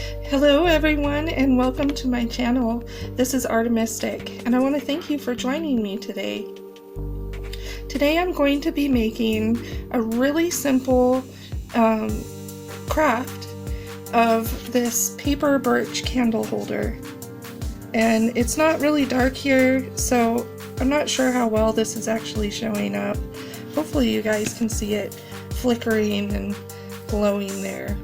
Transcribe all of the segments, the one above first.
Hello everyone and welcome to my channel. This is Artemistic and I want to thank you for joining me today. Today I'm going to be making a really simple craft of this paper birch candle holder. And it's not really dark here, so I'm not sure how well this is actually showing up. Hopefully you guys can see it flickering and glowing there.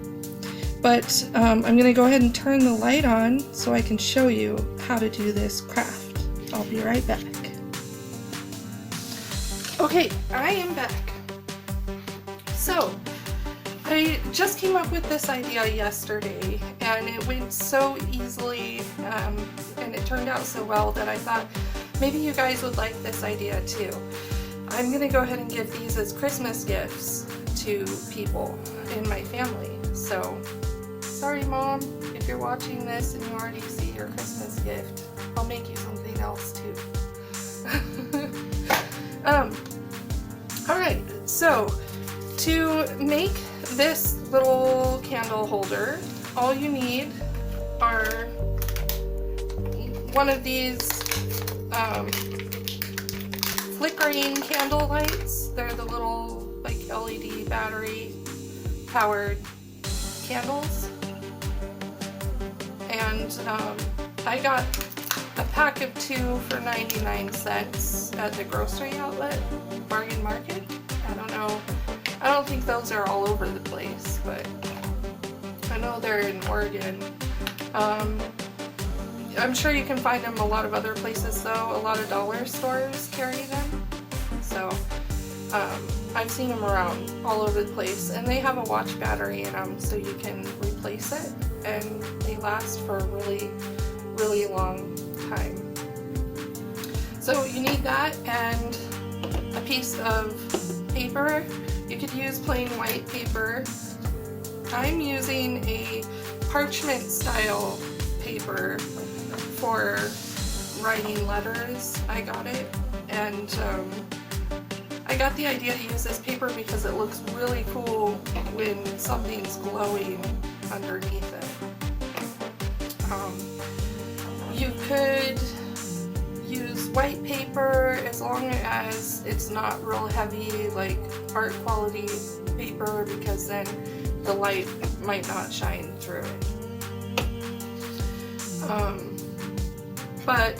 But I'm going to go ahead and turn the light on so I can show you how to do this craft. I'll be right back. Okay, I am back. So, I just came up with this idea yesterday and it went so easily and it turned out so well that I thought maybe you guys would like this idea too. I'm going to go ahead and give these as Christmas gifts to people in my family. So, sorry Mom, if you're watching this and you already see your Christmas gift, I'll make you something else too. Alright, so to make this little candle holder, all you need are one of these flickering candle lights. They're the little like LED battery powered candles. And I got a pack of 2 for 99 cents at the grocery outlet, Bargain Market. I don't know, I don't think those are all over the place, but I know they're in Oregon. I'm sure you can find them a lot of other places though. A lot of dollar stores carry them. So I've seen them around all over the place, and they have a watch battery in them so you can replace it, and they last for a really, really long time. So you need that and a piece of paper. You could use plain white paper. I'm using a parchment style paper for writing letters. I got it, and I got the idea to use this paper because it looks really cool when something's glowing underneath it. You could use white paper as long as it's not real heavy, like art quality paper, because then the light might not shine through it. But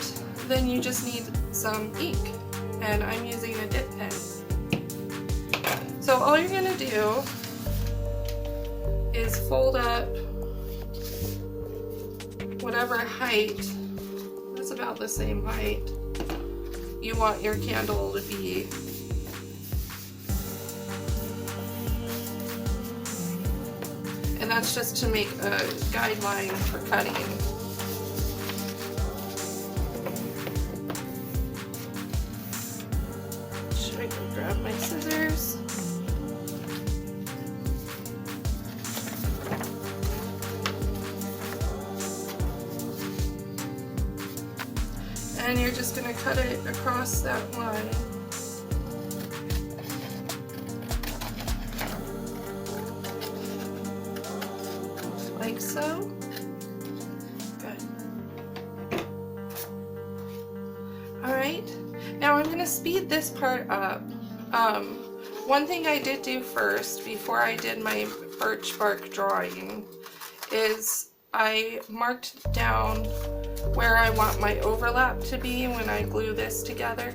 then you just need some ink, and I'm using a dip pen. So all you're going to do is fold up whatever height, it's about the same height, you want your candle to be. And that's just to make a guideline for cutting. Should I go grab my scissors? And you're just going to cut it across that line. Like so. Good. Alright, now I'm going to speed this part up. One thing I did do first, before I did my birch bark drawing, is I marked down where I want my overlap to be when I glue this together,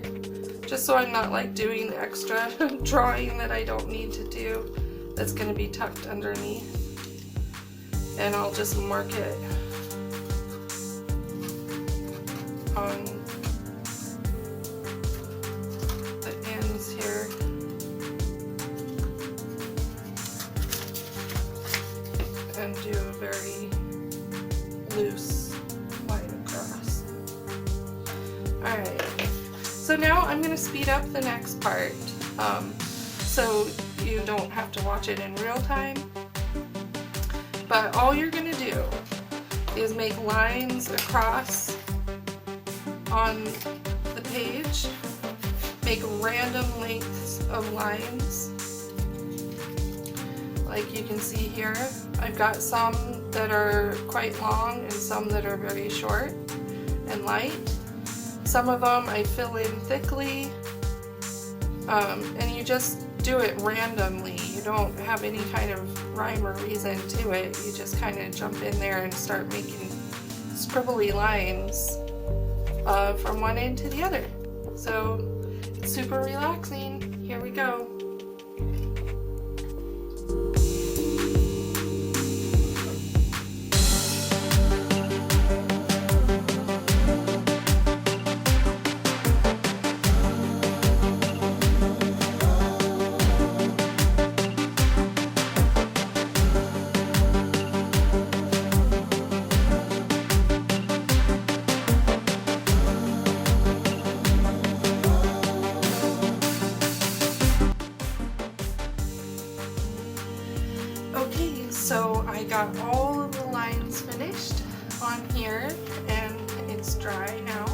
just so I'm not like doing extra drawing that I don't need to do that's going to be tucked underneath. And I'll just mark it on the ends here. And do a very loose line across. Alright, so now I'm going to speed up the next part so you don't have to watch it in real time. But all you're going to do is make lines across on the page, make random lengths of lines. Like you can see here, I've got some that are quite long and some that are very short and light. Some of them I fill in thickly, and you just do it randomly. You don't have any kind of rhyme or reason to it. You just kind of jump in there and start making scribbly lines from one end to the other. So it's super relaxing. Here we go. Okay, so I got all of the lines finished on here and it's dry now.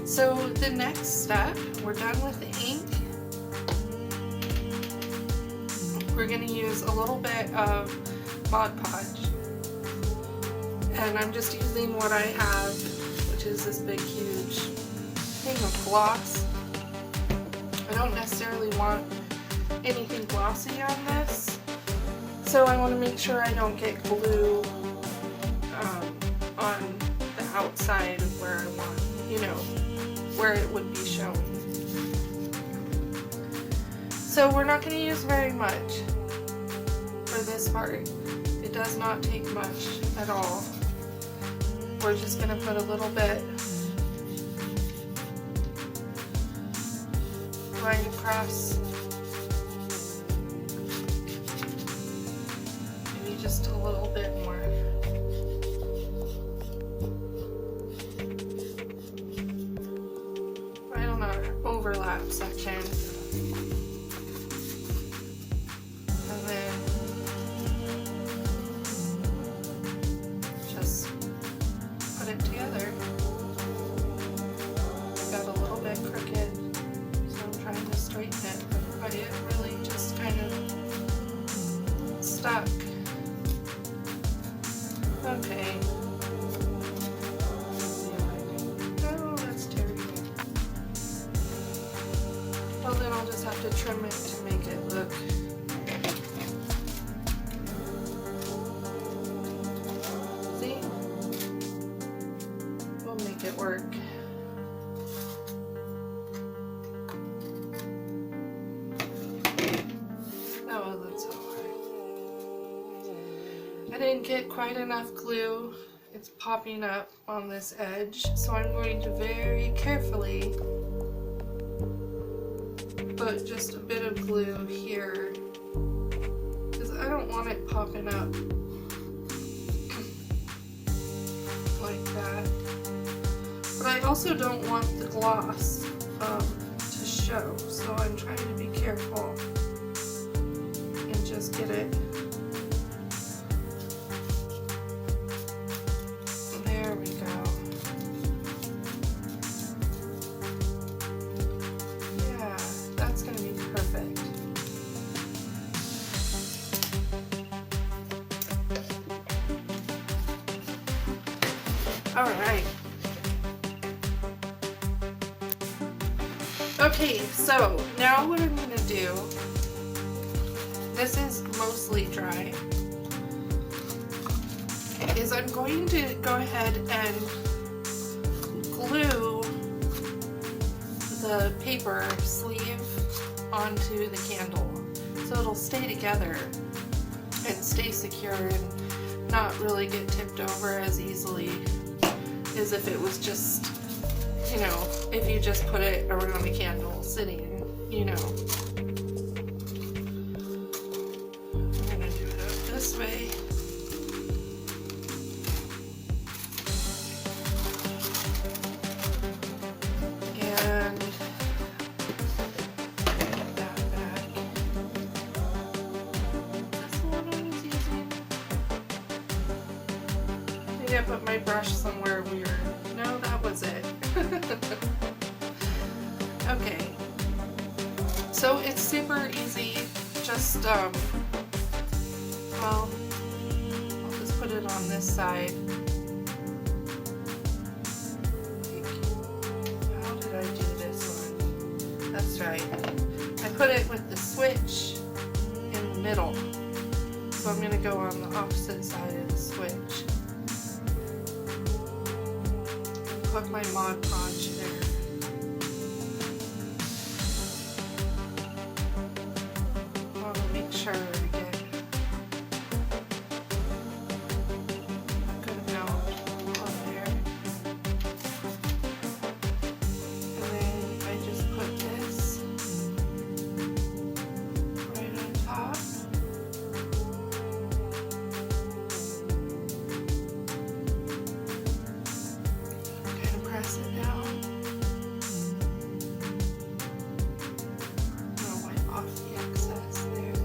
So the next step, we're done with the ink. We're going to use a little bit of Mod Podge. And I'm just using what I have, which is this big huge thing of gloss. I don't necessarily want anything glossy on this. So I want to make sure I don't get glue on the outside of where I want, you know, where it would be showing. So we're not going to use very much for this part. It does not take much at all. We're just going to put a little bit right across. Just a little bit more. Right on our overlap section. And then just put it together. I got a little bit crooked, so I'm trying to straighten it, but it really just kind of stuck. Okay. Oh, that's terrible. Well, then I'll just have to trim it to make it look. See? We'll make it work. Oh, that's so hard. I didn't get quite enough glue. It's popping up on this edge, so I'm going to very carefully put just a bit of glue here because I don't want it popping up like that. But I also don't want the gloss to show, so I'm trying to be careful and just get it. There we go. Yeah, that's going to be perfect. All right. Okay, so now what I'm going to do, this is mostly dry, is I'm going to go ahead and glue the paper sleeve onto the candle so it'll stay together and stay secure and not really get tipped over as easily as if it was just, you know, if you just put it around the candle sitting, you know. I'm gonna do it up this way. And get that back. That's the one I was using. Maybe I put my brush somewhere weird. No, that was it. Okay, so it's super easy, just, well, I'll just put put it on this side. How did I do this one? That's right. I put it with the switch in the middle. So I'm going to go on the opposite side of the switch. Put my Mod Podge there. I want to make sure to get a good amount on there. And then I just put this right on top. Press it down. I'm going to wipe off the excess there.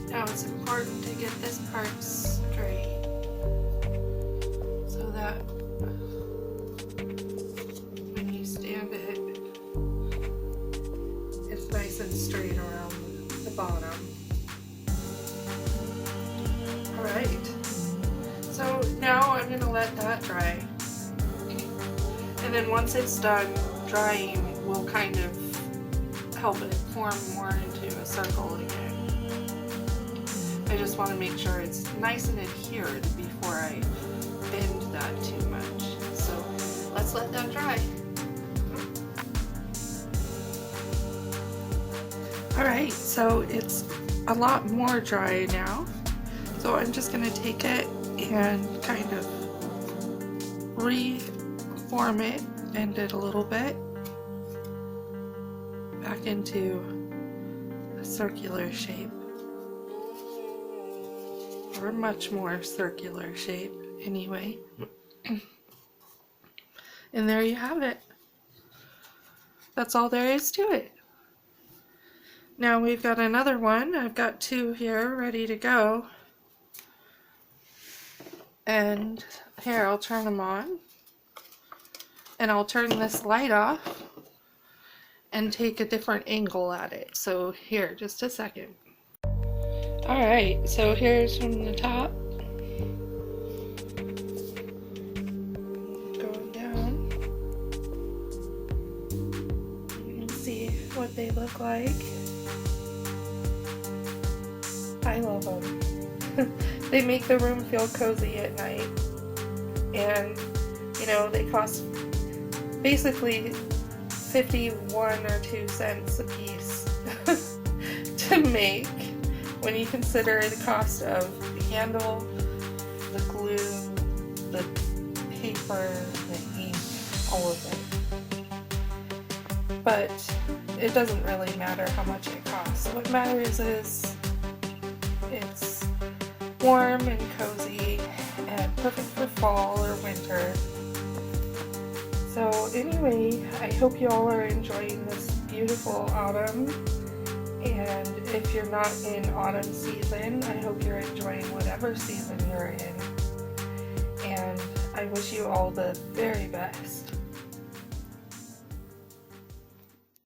Now it's important to get this part straight so that when you stand it, it's nice and straight around the bottom. Alright. So now I'm going to let that dry. And then once it's done drying, we'll kind of help it form more into a circle again. I just want to make sure it's nice and adhered before I bend that too much. So let's let that dry. Alright, so it's a lot more dry now. So I'm just going to take it and kind of reform it, bend it a little bit back into a circular shape, or a much more circular shape anyway. And there you have it. That's all there is to it. Now we've got another one. I've got two here ready to go. And here, I'll turn them on, and I'll turn this light off and take a different angle at it. So here, just a second. Alright, so here's from the top, going down. You can see what they look like. I love them. They make the room feel cozy at night, and you know, they cost basically 51 or 2 cents a piece to make when you consider the cost of the handle, the glue, the paper, the ink, all of it. But it doesn't really matter how much it costs. What matters is it's warm and cozy and perfect for fall or winter. So anyway, I hope you all are enjoying this beautiful autumn, and if you're not in autumn season, I hope you're enjoying whatever season you're in, and I wish you all the very best.